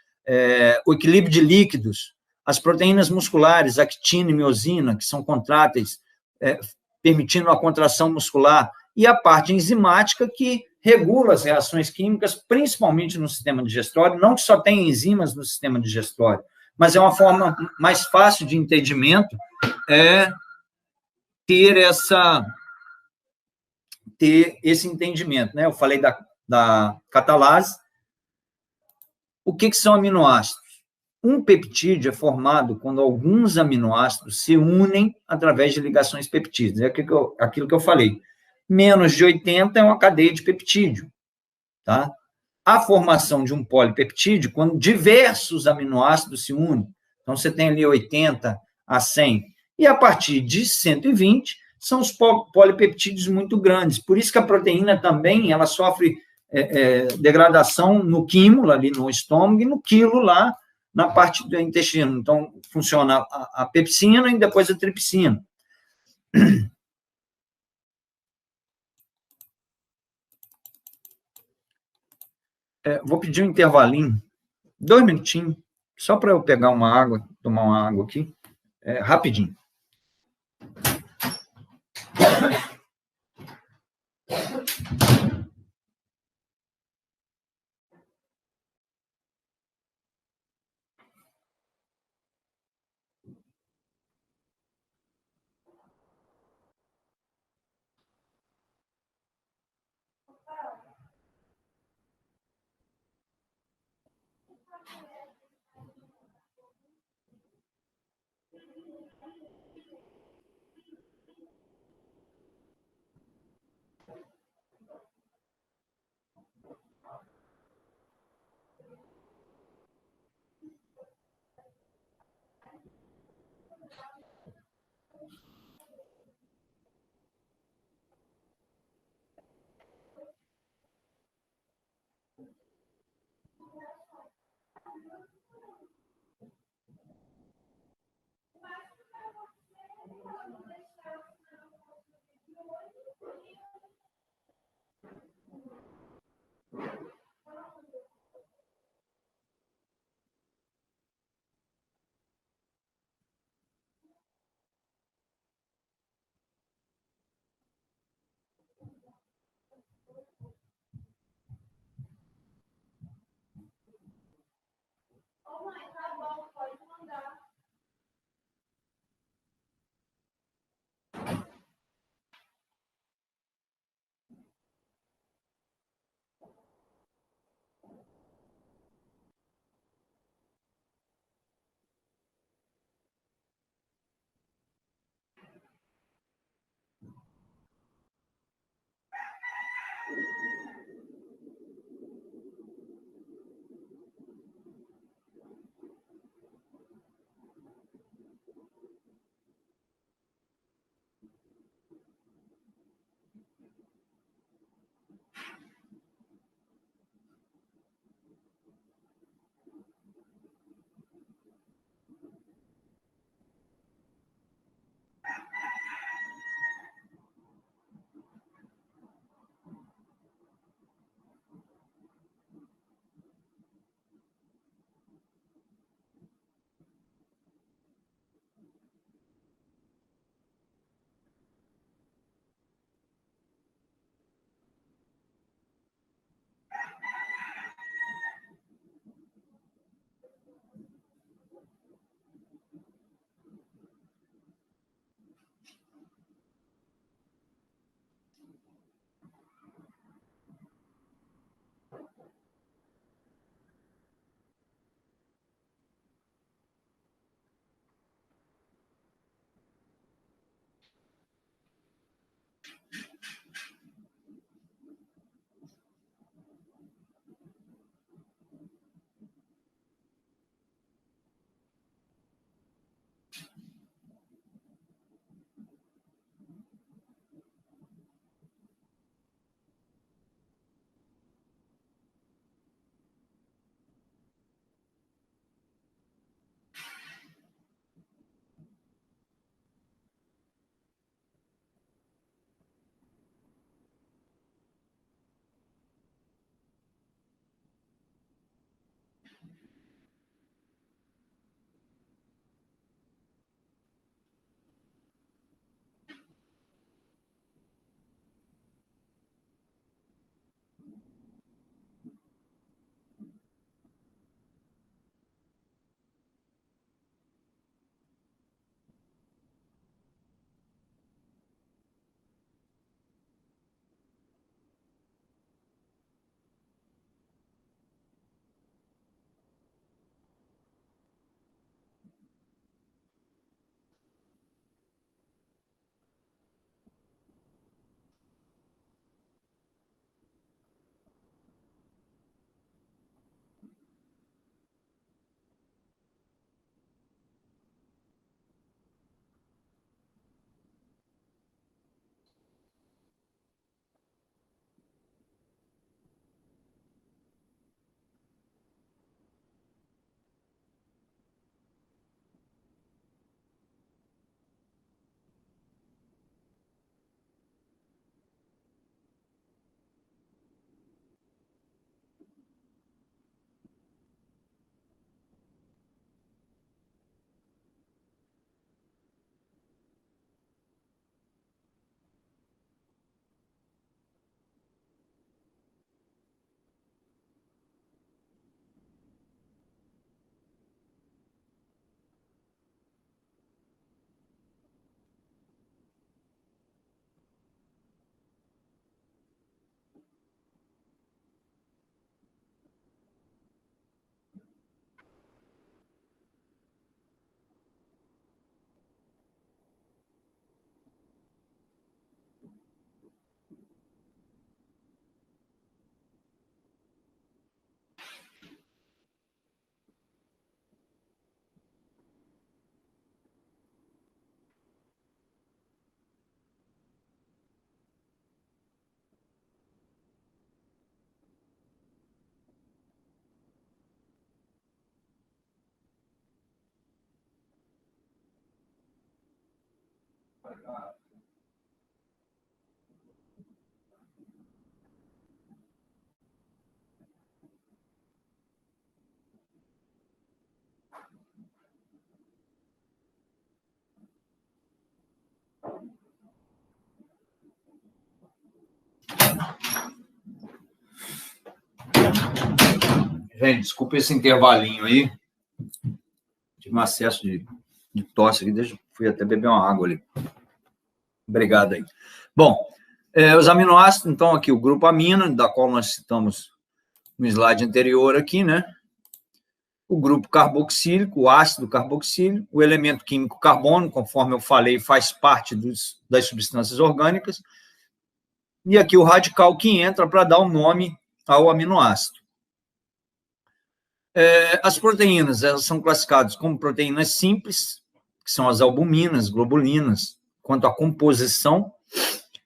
[SPEAKER 1] o equilíbrio de líquidos, as proteínas musculares, actina e miosina, que são contráteis, permitindo a contração muscular, e a parte enzimática, que regula as reações químicas, principalmente no sistema digestório, não que só tem enzimas no sistema digestório, mas é uma forma mais fácil de entendimento, ter esse entendimento, né? Eu falei da catalase. O que são aminoácidos? Um peptídeo é formado quando alguns aminoácidos se unem através de ligações peptídicas. É aquilo que eu falei. Menos de 80 é uma cadeia de peptídeo. Tá? A formação de um polipeptídeo, quando diversos aminoácidos se unem, então você tem ali 80 a 100, e a partir de 120 são os polipeptídeos muito grandes. Por isso que a proteína também ela sofre degradação no químulo, ali no estômago, e no quilo lá na parte do intestino. Então, funciona a pepsina e depois a tripsina. Vou pedir um intervalinho, 2 minutinhos, só para eu pegar uma água, tomar uma água aqui, rapidinho. Gente, desculpa esse intervalinho aí. Tive um acesso de tosse aqui, fui até beber uma água ali. Obrigado aí. Bom, os aminoácidos, então, aqui o grupo amino, da qual nós citamos no slide anterior aqui, né? O grupo carboxílico, o ácido carboxílico, o elemento químico carbono, conforme eu falei, faz parte das substâncias orgânicas, e aqui o radical que entra para dar o nome ao aminoácido. As proteínas, elas são classificadas como proteínas simples, que são as albuminas, globulinas, quanto à composição,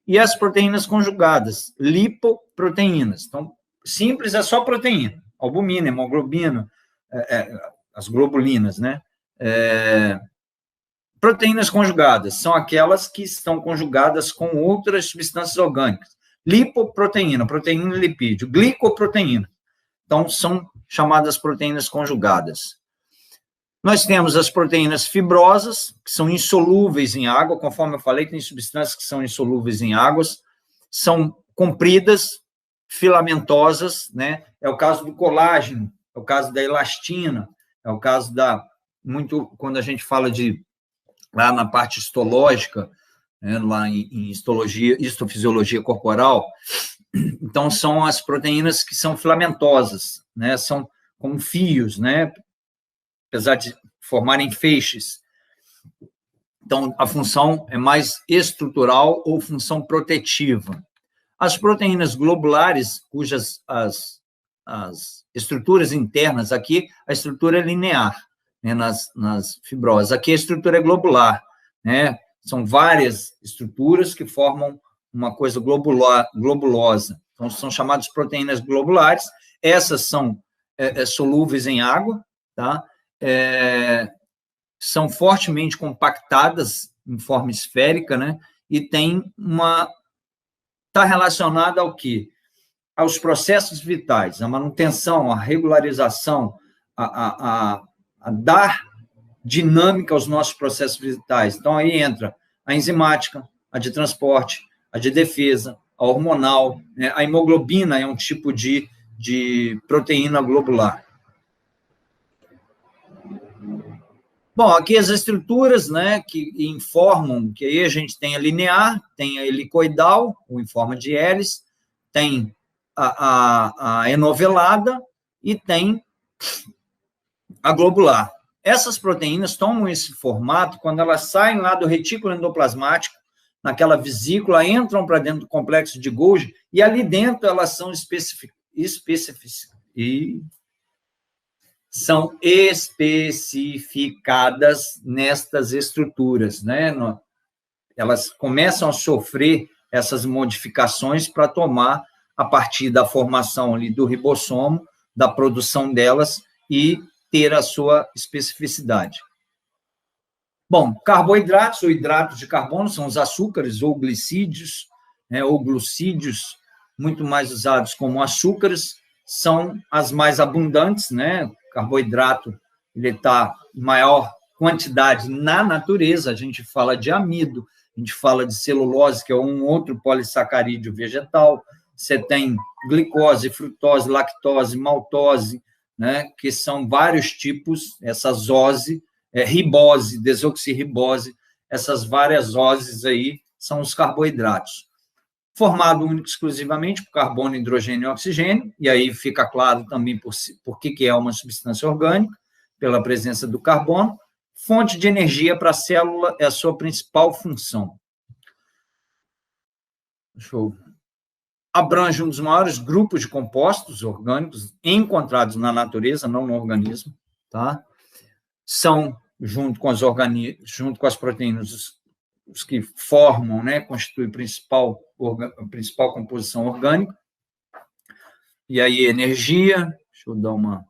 [SPEAKER 1] e as proteínas conjugadas, lipoproteínas. Então, simples é só proteína, albumina, hemoglobina, as globulinas, né? Proteínas conjugadas são aquelas que estão conjugadas com outras substâncias orgânicas. Lipoproteína, proteína e lipídio. Glicoproteína. Então, são chamadas proteínas conjugadas. Nós temos as proteínas fibrosas, que são insolúveis em água, conforme eu falei, tem substâncias que são insolúveis em águas, são compridas, filamentosas, né? É o caso do colágeno, é o caso da elastina, é o caso quando a gente fala lá na parte histológica, né, lá em histofisiologia corporal, então são as proteínas que são filamentosas, né, são como fios, né, apesar de formarem feixes. Então, a função é mais estrutural ou função protetiva. As proteínas globulares, cujas as estruturas internas, aqui a estrutura é linear, né, nas fibrosas. Aqui a estrutura é globular, né? São várias estruturas que formam uma coisa globulosa. Então, são chamadas proteínas globulares. Essas são solúveis em água, tá? São fortemente compactadas em forma esférica, né? E está relacionada ao quê? Aos processos vitais, a manutenção, a regularização, a dar dinâmica aos nossos processos vitais. Então, aí entra a enzimática, a de transporte, a de defesa, a hormonal, né? A hemoglobina é um tipo de proteína globular. Bom, aqui as estruturas, né, que informam que aí a gente tem a linear, tem a helicoidal, ou em forma de hélice, tem a enovelada e tem a globular. Essas proteínas tomam esse formato quando elas saem lá do retículo endoplasmático, naquela vesícula, entram para dentro do complexo de Golgi, e ali dentro elas são especificadas nestas estruturas, né? Elas começam a sofrer essas modificações para tomar, a partir da formação ali do ribossomo, da produção delas, e ter a sua especificidade. Bom, carboidratos ou hidratos de carbono são os açúcares ou glicídios, né, ou glucídios, muito mais usados como açúcares, são as mais abundantes, né? O carboidrato, ele está em maior quantidade na natureza, a gente fala de amido, a gente fala de celulose, que é um outro polissacarídeo vegetal, você tem glicose, frutose, lactose, maltose, né, que são vários tipos, essa zose, ribose, desoxirribose, essas várias oses aí são os carboidratos. Formado único exclusivamente por carbono, hidrogênio e oxigênio, e aí fica claro também por que é uma substância orgânica, pela presença do carbono. Fonte de energia para a célula é a sua principal função. Abrange um dos maiores grupos de compostos orgânicos encontrados na natureza, não no organismo, tá? São, junto com as proteínas, os que formam, né, constituem a principal composição orgânica. E aí, energia, deixa eu dar uma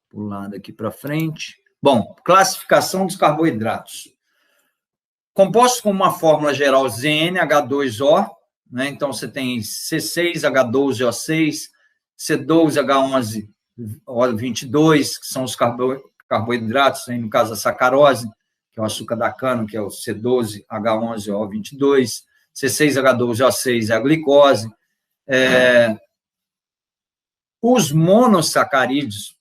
[SPEAKER 1] pulada aqui para frente. Bom, classificação dos carboidratos. Compostos com uma fórmula geral ZnH2O, né? Então, você tem C6H12O6, C12H11O22, que são os carboidratos, no caso a sacarose, que é o açúcar da cana, que é o C12H11O22, C6H12O6 é a glicose. Os monossacarídeos,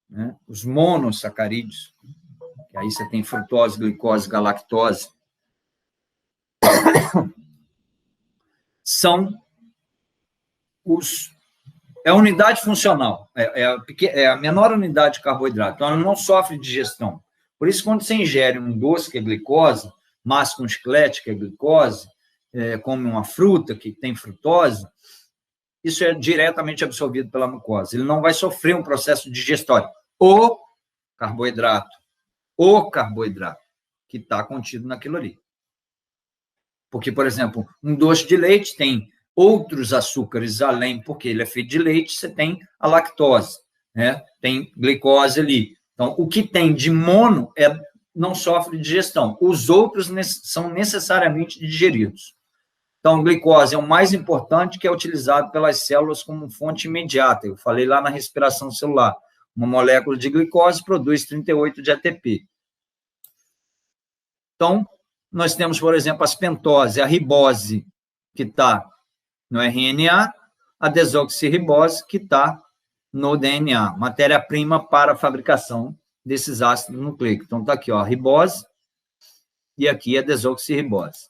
[SPEAKER 1] né? Os monossacarídeos, que aí você tem frutose, glicose, galactose, são é a unidade funcional, é a menor unidade de carboidrato, então ela não sofre digestão. Por isso, quando você ingere um doce, que é glicose, masca um chiclete, que é glicose, come uma fruta, que tem frutose, isso é diretamente absorvido pela mucosa. Ele não vai sofrer um processo digestório. O carboidrato que está contido naquilo ali. Porque, por exemplo, um doce de leite tem outros açúcares além, porque ele é feito de leite, você tem a lactose, né? Tem glicose ali. Então, o que tem de mono não sofre digestão. Os outros são necessariamente digeridos. Então, glicose é o mais importante, que é utilizado pelas células como fonte imediata. Eu falei lá na respiração celular. Uma molécula de glicose produz 38 de ATP. Então, nós temos, por exemplo, as pentose, a ribose, que está no RNA, a desoxirribose, que está no DNA, matéria-prima para a fabricação desses ácidos nucleicos. Então, está aqui, ó, a ribose, e aqui a desoxirribose.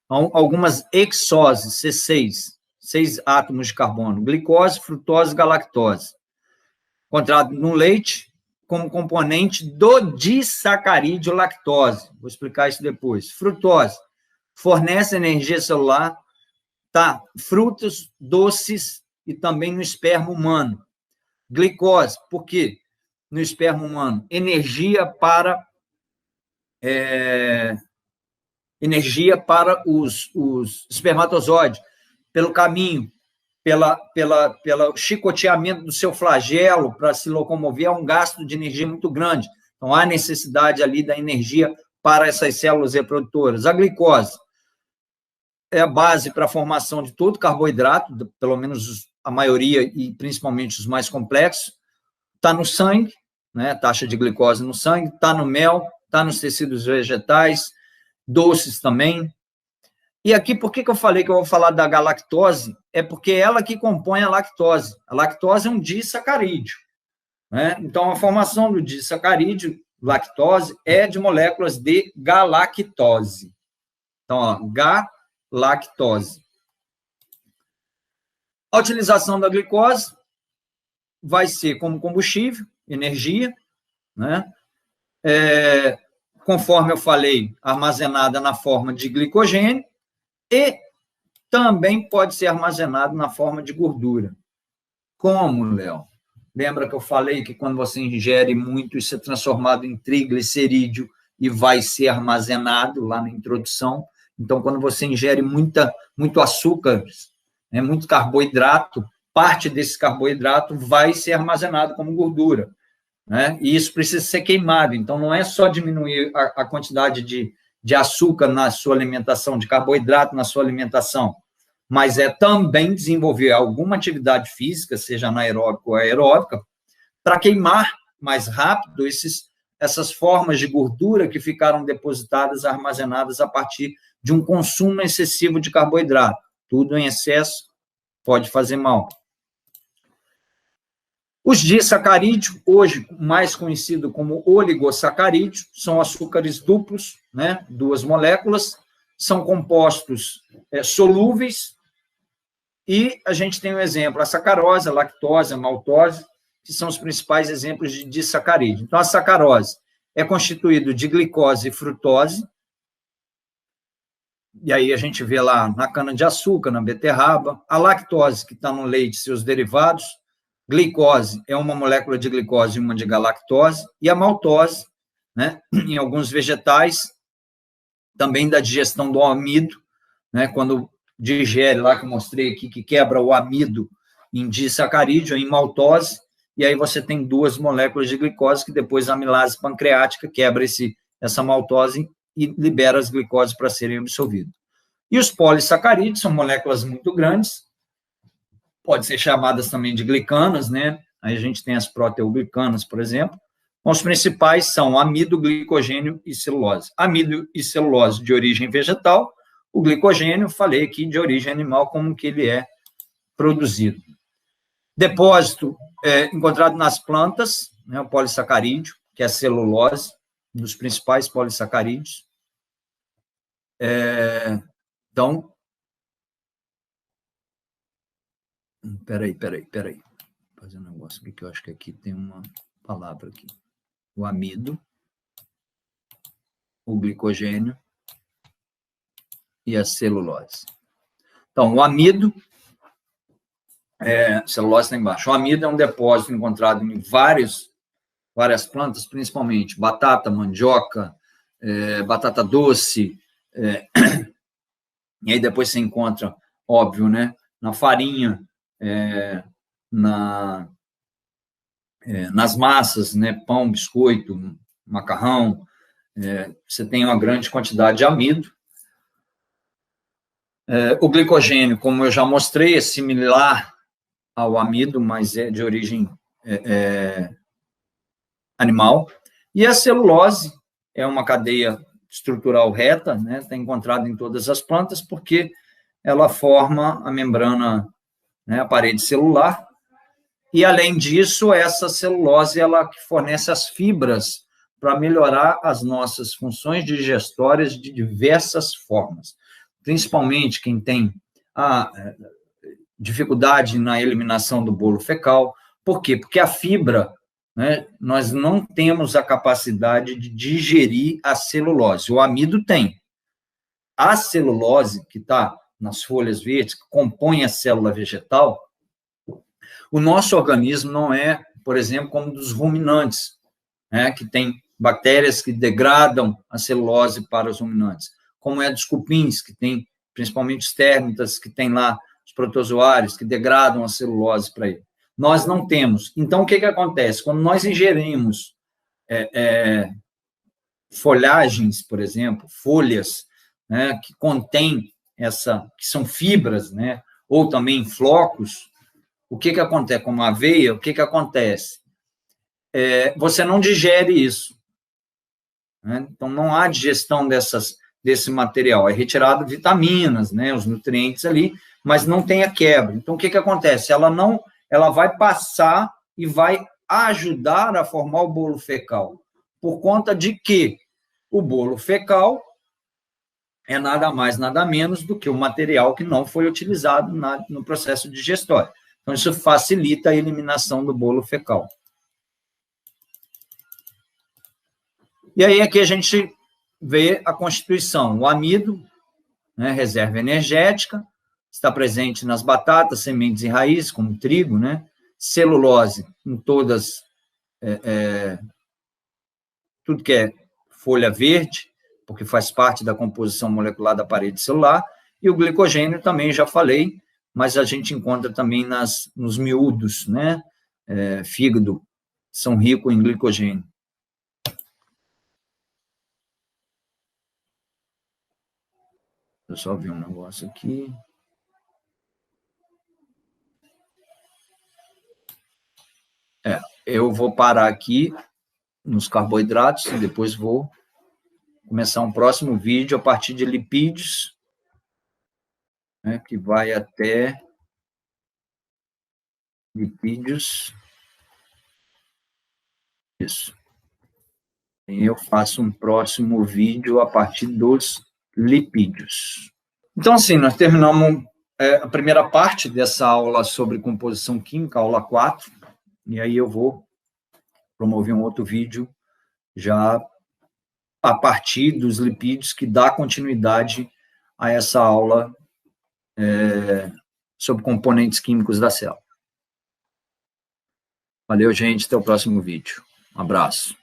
[SPEAKER 1] Então, algumas hexoses, C6, 6 átomos de carbono, glicose, frutose, galactose, encontrado no leite como componente do disacarídeo lactose. Vou explicar isso depois. Frutose, fornece energia celular, tá? Frutos, doces e também no esperma humano. Glicose, por quê? No esperma humano, energia para os espermatozoides, pelo caminho, pelo chicoteamento do seu flagelo para se locomover, é um gasto de energia muito grande. Então, há necessidade ali da energia para essas células reprodutoras. A glicose é a base para a formação de todo carboidrato, pelo menos a maioria e principalmente os mais complexos. Está no sangue, né? Taxa de glicose no sangue, está no mel, está nos tecidos vegetais, doces também. E aqui, por que eu falei que eu vou falar da galactose? É porque é ela que compõe a lactose. A lactose é um disacarídeo, né? Então, a formação do disacarídeo, lactose, é de moléculas de galactose. Então, ó, galactose. A utilização da glicose vai ser como combustível, energia, né? Conforme eu falei, armazenada na forma de glicogênio, e também pode ser armazenado na forma de gordura. Como, Léo? Lembra que eu falei que quando você ingere muito, isso é transformado em triglicerídeo e vai ser armazenado lá na introdução. Então, quando você ingere muito açúcar, né, muito carboidrato, parte desse carboidrato vai ser armazenado como gordura, né? E isso precisa ser queimado. Então, não é só diminuir a quantidade de açúcar na sua alimentação, de carboidrato na sua alimentação, mas é também desenvolver alguma atividade física, seja anaeróbica ou aeróbica, para queimar mais rápido essas formas de gordura que ficaram depositadas, armazenadas a partir de um consumo excessivo de carboidrato. Tudo em excesso pode fazer mal. Os disacarídeos, hoje mais conhecido como oligosacarídeos, são açúcares duplos, né? 2 moléculas, são compostos solúveis, e a gente tem um exemplo, a sacarose, a lactose, a maltose, que são os principais exemplos de disacarídeo. Então, a sacarose é constituída de glicose e frutose, e aí a gente vê lá na cana-de-açúcar, na beterraba, a lactose, que está no leite e seus derivados, glicose é uma molécula de glicose e uma de galactose, e a maltose, né, em alguns vegetais, também da digestão do amido, né, quando digere lá, que eu mostrei aqui, que quebra o amido em disacarídeo, em maltose, e aí você tem 2 moléculas de glicose, que depois a amilase pancreática quebra essa maltose e libera as glicoses para serem absorvidas. E os polissacarídeos são moléculas muito grandes, podem ser chamadas também de glicanas, né? Aí a gente tem as proteoglicanas, por exemplo. Os principais são amido, glicogênio e celulose. Amido e celulose de origem vegetal, o glicogênio, falei aqui, de origem animal, como que ele é produzido. Depósito encontrado nas plantas, né, o polissacarídeo, que é a celulose, um dos principais polissacarídeos. Então, peraí. Vou fazer um negócio aqui, que eu acho que aqui tem uma palavra aqui. O amido, o glicogênio e a celulose. Então, o amido, celulose está embaixo. O amido é um depósito encontrado em várias plantas, principalmente batata, mandioca, batata doce, e aí depois você encontra, óbvio, né, na farinha, nas massas, né, pão, biscoito, macarrão, você tem uma grande quantidade de amido. O glicogênio, como eu já mostrei, é similar ao amido, mas é de origem animal. E a celulose é uma cadeia estrutural reta, né, está encontrada em todas as plantas, porque ela forma a membrana, né, a parede celular. E, além disso, essa celulose ela fornece as fibras para melhorar as nossas funções digestórias de diversas formas. Principalmente quem tem a dificuldade na eliminação do bolo fecal. Por quê? Porque a fibra, né, nós não temos a capacidade de digerir a celulose. O amido tem. A celulose, que está nas folhas verdes, que compõe a célula vegetal, o nosso organismo não é, por exemplo, como dos ruminantes, né, que tem bactérias que degradam a celulose para os ruminantes, como é dos cupins, que tem principalmente os térmitas, que tem lá os protozoários, que degradam a celulose para ele. Nós não temos. Então, o que acontece? Quando nós ingerimos folhagens, por exemplo, folhas, né, que contêm que são fibras, né, ou também flocos, o que acontece? Como a aveia, o que acontece? Você não digere isso. Né? Então, não há digestão desse material. É retirado vitaminas, né, os nutrientes ali, mas não tem a quebra. Então, o que acontece? Ela vai passar e vai ajudar a formar o bolo fecal, por conta de que o bolo fecal é nada mais, nada menos do que o material que não foi utilizado no processo digestório. Então, isso facilita a eliminação do bolo fecal. E aí, aqui a gente vê a constituição. O amido, né, reserva energética, está presente nas batatas, sementes e raízes, como trigo, né? Celulose em todas, tudo que é folha verde, porque faz parte da composição molecular da parede celular, e o glicogênio também já falei, mas a gente encontra também nos miúdos, né? Fígado, são ricos em glicogênio. Eu só vi um negócio aqui. Eu vou parar aqui nos carboidratos e depois vou começar um próximo vídeo a partir de lipídios, né, que vai até lipídios. Isso. E eu faço um próximo vídeo a partir dos lipídios. Então, assim, nós terminamos a primeira parte dessa aula sobre composição química, aula 4, e aí eu vou promover um outro vídeo já a partir dos lipídios, que dá continuidade a essa aula sobre componentes químicos da célula. Valeu, gente. Até o próximo vídeo. Um abraço.